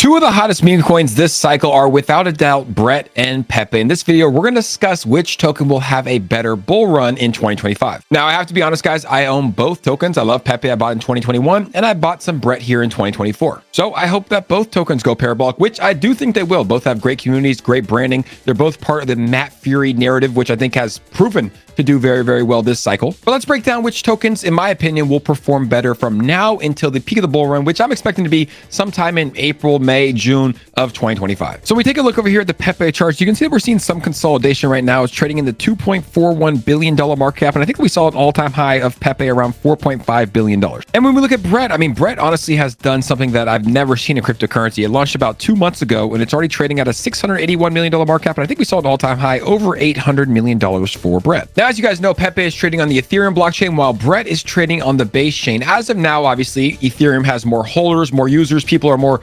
Two of the hottest meme coins this cycle are without a doubt 𝗓 and PEPE. In this video, we're going to discuss which token will have a better bull run in 2025. Now, I have to be honest, guys, I own both tokens. I love PEPE. I bought in 2021, and I bought some 𝗓 here in 2024. So I hope that both tokens go parabolic, which I do think they will. Both have great communities, great branding. They're both part of the Matt Fury narrative, which I think has proven to do very, very well this cycle. But let's break down which tokens, in my opinion, will perform better from now until the peak of the bull run, which I'm expecting to be sometime in April, May, June of 2025. So we take a look over here at the PEPE charts. You can see that we're seeing some consolidation right now. It's trading in the $2.41 billion market cap. And I think we saw an all-time high of PEPE around $4.5 billion. And when we look at 𝗓, I mean, 𝗓 honestly has done something that I've never seen in cryptocurrency. It launched about 2 months ago, and it's already trading at a $681 million market cap. And I think we saw an all-time high over $800 million for 𝗓. Now, as you guys know, PEPE is trading on the Ethereum blockchain, while 𝗓 is trading on the base chain. As of now, obviously, Ethereum has more holders, more users. People are more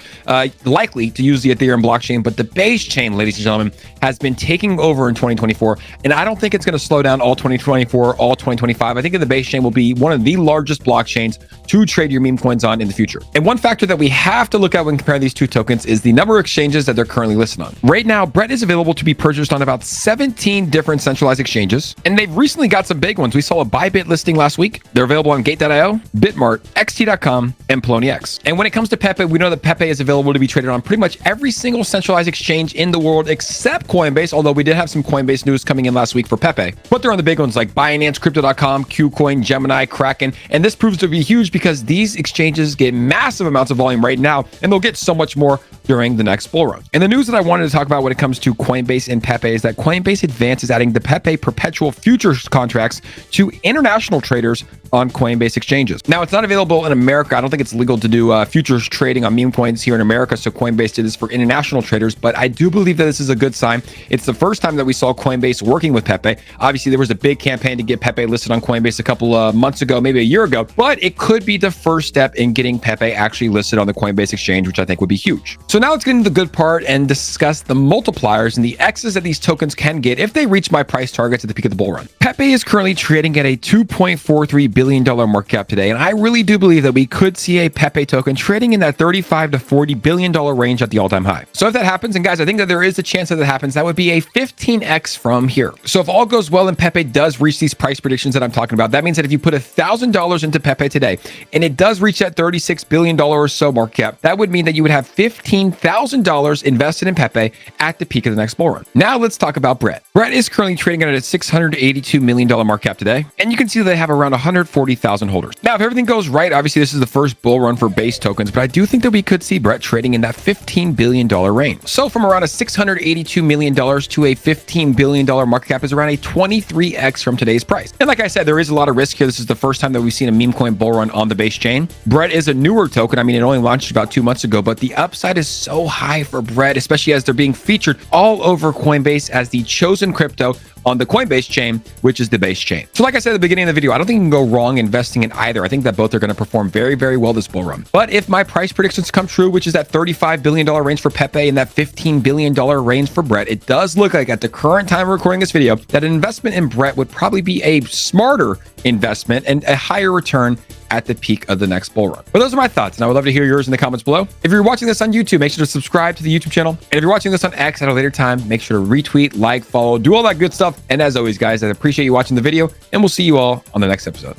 likely to use the Ethereum blockchain, but the base chain, ladies and gentlemen, has been taking over in 2024. And I don't think it's going to slow down all 2024, all 2025. I think that the base chain will be one of the largest blockchains to trade your meme coins on in the future. And one factor that we have to look at when comparing these two tokens is the number of exchanges that they're currently listed on. Right now, 𝗓 is available to be purchased on about 17 different centralized exchanges, and they've recently got some big ones. We saw a Bybit listing last week. They're available on Gate.io, Bitmart, XT.com, and Poloniex. And when it comes to PEPE, we know that PEPE is available to be traded on pretty much every single centralized exchange in the world except Coinbase, although we did have some Coinbase news coming in last week for PEPE. But they're on the big ones like Binance, Crypto.com, KuCoin, Gemini, Kraken, and this proves to be huge because these exchanges get massive amounts of volume right now, and they'll get so much more during the next bull run. And the news that I wanted to talk about when it comes to Coinbase and PEPE is that Coinbase Advance is adding the PEPE perpetual futures contracts to international traders on Coinbase exchanges. Now, it's not available in America. I don't think it's legal to do futures trading on meme coins here in America, so Coinbase did this for international traders, but I do believe that this is a good sign. It's the first time that we saw Coinbase working with PEPE. Obviously, there was a big campaign to get PEPE listed on Coinbase a couple of months ago, maybe a year ago, but it could be the first step in getting PEPE actually listed on the Coinbase exchange, which I think would be huge. So now let's get into the good part and discuss the multipliers and the X's that these tokens can get if they reach my price targets at the peak of the bull run. PEPE is currently trading at a $2.43 billion market cap today, and I really do believe that we could see a PEPE token trading in that $35 to $40 billion range at the all-time high. So if that happens, and guys, I think that there is a chance that that happens, that would be a 15x from here. So if all goes well and PEPE does reach these price predictions that I'm talking about, that means that if you put $1,000 into PEPE today, and it does reach that $36 billion or so market cap, that would mean that you would have $15,000 invested in PEPE at the peak of the next bull run. Now let's talk about 𝗓. 𝗓 is currently trading at a $682 million market cap today, and you can see that they have around 140,000 holders. Now, if everything goes right, obviously this is the first bull run for base tokens, but I do think that we could see 𝗓 trading in that $15 billion range. So from around a $682 million to a $15 billion market cap is around a 23x from today's price. And like I said, there is a lot of risk here. This is the first time that we've seen a meme coin bull run on the base chain. 𝗓 is a newer token. I mean, it only launched about 2 months ago, but the upside is so high for 𝗓, especially as they're being featured all over Coinbase as the chosen crypto on the Coinbase chain, which is the base chain. So like I said at the beginning of the video, I don't think you can go wrong investing in either. I think that both are going to perform very, very well this bull run. But if my price predictions come true, which is that $35 billion range for PEPE and that $15 billion range for 𝗓, it does look like at the current time of recording this video that an investment in 𝗓 would probably be a smarter investment and a higher return at the peak of the next bull run. But those are my thoughts, and I would love to hear yours in the comments below. If you're watching this on YouTube, make sure to subscribe to the YouTube channel. And if you're watching this on X at a later time, make sure to retweet, like, follow, do all that good stuff. And as always, guys, I appreciate you watching the video, and we'll see you all on the next episode.